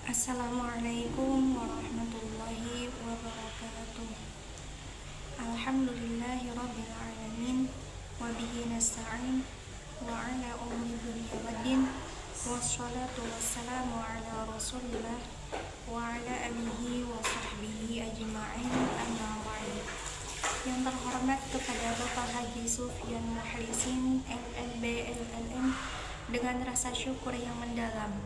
Assalamualaikum warahmatullahi wabarakatuh. Alhamdulillahi rabbil alamin wa bihi nasta'in wa ala umuri dunya waddin wassalatu wassalamu ala rasulillah wa ala alihi wa sahbihi ajma'in amma ba'du. Yang terhormat kepada Bapak Haji Sufyan Muhlisin LLB LLM, dengan rasa syukur yang mendalam,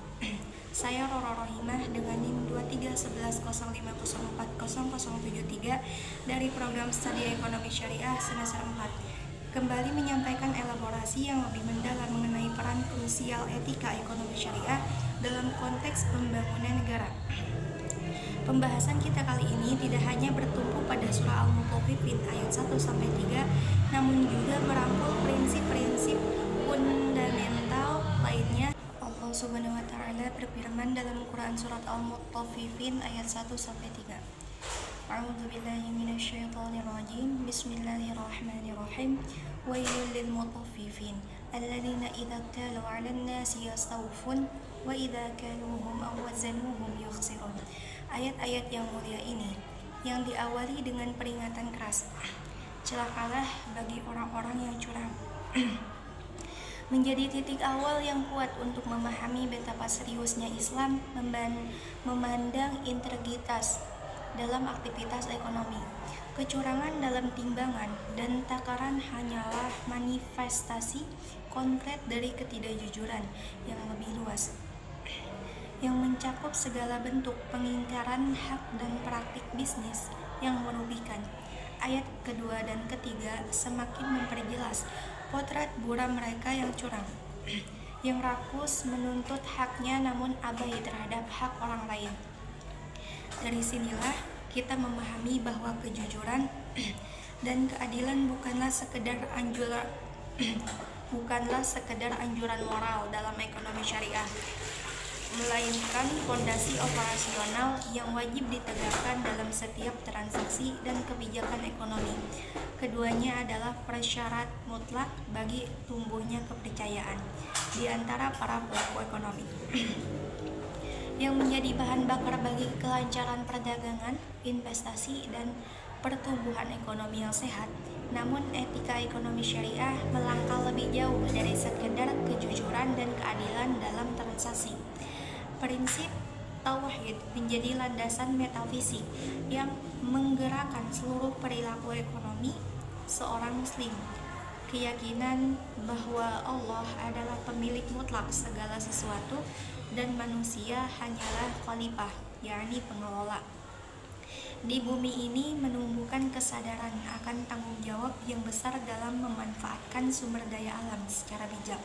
saya Roro Rohimah dengan NIM 231105040073 dari program studi ekonomi syariah semester 4 kembali menyampaikan elaborasi yang lebih mendalam mengenai peran krusial etika ekonomi syariah dalam konteks pembangunan negara. Pembahasan kita kali ini tidak hanya bertumpu pada surah Al-Mutaffifin ayat 1-3, namun juga merangkul prinsip-prinsip fundamental lainnya. Allah Subhanahu wa taala berfirman dalam Quran surat Al-Mutaffifin ayat 1-3. A'udzubillahi minasyaitonirrajim. Bismillahirrahmanirrahim. Wailul lil mutaffifin alladzina idza talu 'alan nasi yastawfun wa idza kaluhum aw wazanuhum yukhsirun. Ayat-ayat yang mulia ini yang diawali dengan peringatan keras, celakalah bagi orang-orang yang curang, menjadi titik awal yang kuat untuk memahami betapa seriusnya Islam memandang integritas dalam aktivitas ekonomi. Kecurangan dalam timbangan dan takaran hanyalah manifestasi konkret dari ketidakjujuran yang lebih luas, yang mencakup segala bentuk pengingkaran hak dan praktik bisnis yang merugikan. Ayat kedua dan ketiga semakin memperjelas potret buram mereka yang curang, yang rakus menuntut haknya namun abai terhadap hak orang lain. Dari sinilah kita memahami bahwa kejujuran dan keadilan bukanlah sekedar anjuran moral dalam ekonomi syariah, melainkan fondasi operasional yang wajib ditegakkan dalam setiap transaksi dan kebijakan ekonomi. Keduanya adalah persyarat mutlak bagi tumbuhnya kepercayaan di antara para pelaku ekonomi, yang menjadi bahan bakar bagi kelancaran perdagangan, investasi, dan pertumbuhan ekonomi yang sehat. Namun etika ekonomi syariah melangkah lebih jauh dari sekedar kejujuran dan keadilan dalam transaksi. Prinsip tauhid menjadi landasan metafisik yang menggerakkan seluruh perilaku ekonomi seorang muslim. Keyakinan bahwa Allah adalah pemilik mutlak segala sesuatu dan manusia hanyalah khalifah, yakni pengelola di bumi ini, menumbuhkan kesadaran akan tanggung jawab yang besar dalam memanfaatkan sumber daya alam secara bijak,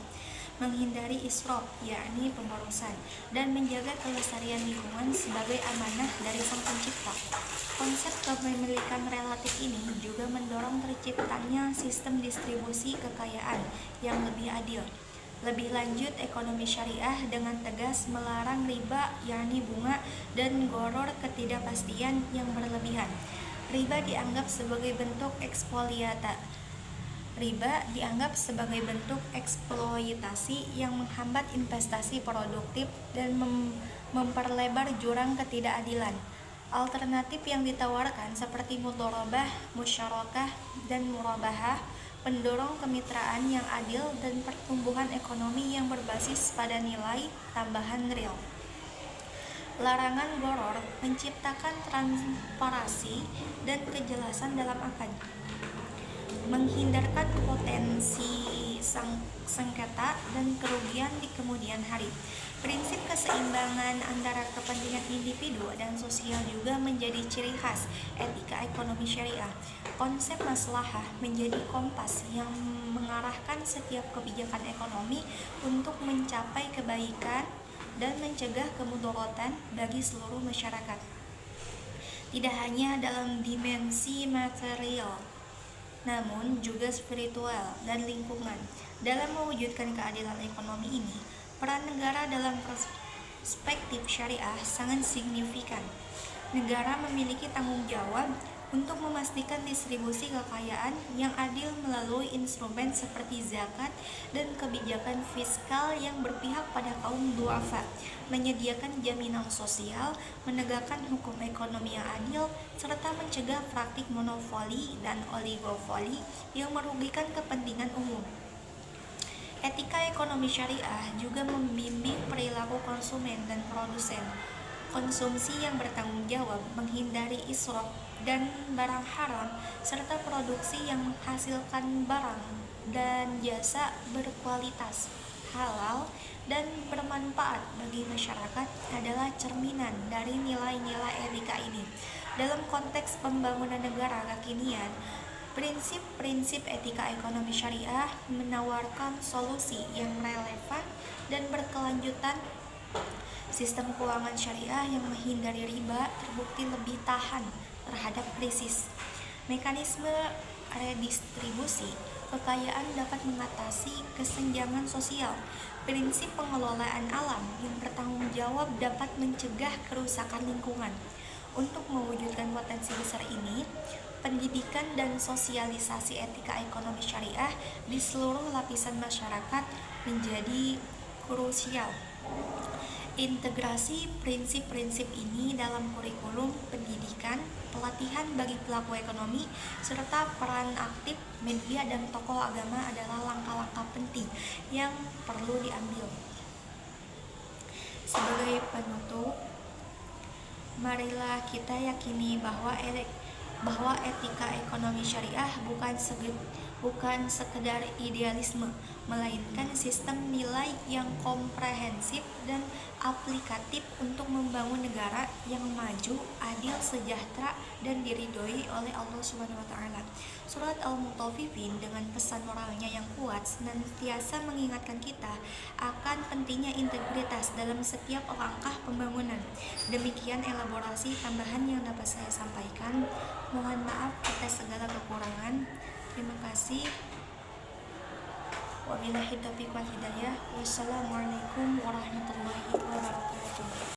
menghindari israf, yakni pemborosan, dan menjaga kelestarian lingkungan sebagai amanah dari Sang Pencipta. Konsep kepemilikan relatif ini juga mendorong terciptanya sistem distribusi kekayaan yang lebih adil. Lebih lanjut, ekonomi syariah dengan tegas melarang riba, yakni bunga, dan gharar, ketidakpastian yang berlebihan. Riba dianggap sebagai bentuk eksploitasi yang menghambat investasi produktif dan memperlebar jurang ketidakadilan. Alternatif yang ditawarkan seperti mudharabah, musyarakah, dan murabahah pendorong kemitraan yang adil dan pertumbuhan ekonomi yang berbasis pada nilai tambahan real. Larangan gharar menciptakan transparansi dan kejelasan dalam akad, menghindarkan potensi sengketa dan kerugian di kemudian hari. Prinsip keseimbangan antara kepentingan individu dan sosial juga menjadi ciri khas etika ekonomi syariah. Konsep maslahah menjadi kompas yang mengarahkan setiap kebijakan ekonomi untuk mencapai kebaikan dan mencegah kemudaratan bagi seluruh masyarakat. Tidak hanya dalam dimensi material, namun juga spiritual dan lingkungan. Dalam mewujudkan keadilan ekonomi ini, peran negara dalam perspektif syariah sangat signifikan. Negara memiliki tanggung jawab untuk memastikan distribusi kekayaan yang adil melalui instrumen seperti zakat dan kebijakan fiskal yang berpihak pada kaum duafa, menyediakan jaminan sosial, menegakkan hukum ekonomi yang adil, serta mencegah praktik monopoli dan oligopoli yang merugikan kepentingan umum. Etika ekonomi syariah juga membimbing perilaku konsumen dan produsen. Konsumsi yang bertanggung jawab, menghindari israf dan barang haram, serta produksi yang menghasilkan barang dan jasa berkualitas, halal, dan bermanfaat bagi masyarakat adalah cerminan dari nilai-nilai etika ini. Dalam konteks pembangunan negara kekinian, prinsip-prinsip etika ekonomi syariah menawarkan solusi yang relevan dan berkelanjutan. Sistem keuangan syariah yang menghindari riba terbukti lebih tahan terhadap krisis. Mekanisme redistribusi kekayaan dapat mengatasi kesenjangan sosial. Prinsip pengelolaan alam yang bertanggung jawab dapat mencegah kerusakan lingkungan. Untuk mewujudkan potensi besar ini, pendidikan dan sosialisasi etika ekonomi syariah di seluruh lapisan masyarakat menjadi krusial. Integrasi prinsip-prinsip ini dalam kurikulum pendidikan, pelatihan bagi pelaku ekonomi, serta peran aktif media dan tokoh agama adalah langkah-langkah penting yang perlu diambil. Sebagai penutup, marilah kita yakini bahwa etika ekonomi syariah bukan sekedar idealisme, melainkan sistem nilai yang komprehensif dan aplikatif untuk membangun negara yang maju, adil, sejahtera, dan diridhoi oleh Allah SWT. Surat Al-Mutaffifin dengan pesan moralnya yang kuat senantiasa mengingatkan kita akan pentingnya integritas dalam setiap langkah pembangunan. Demikian elaborasi tambahan yang dapat saya sampaikan. Mohon maaf atas segala kekurangan. Terima kasih. Wabillahi taufiq wal hidayah. Wassalamualaikum warahmatullahi wabarakatuh.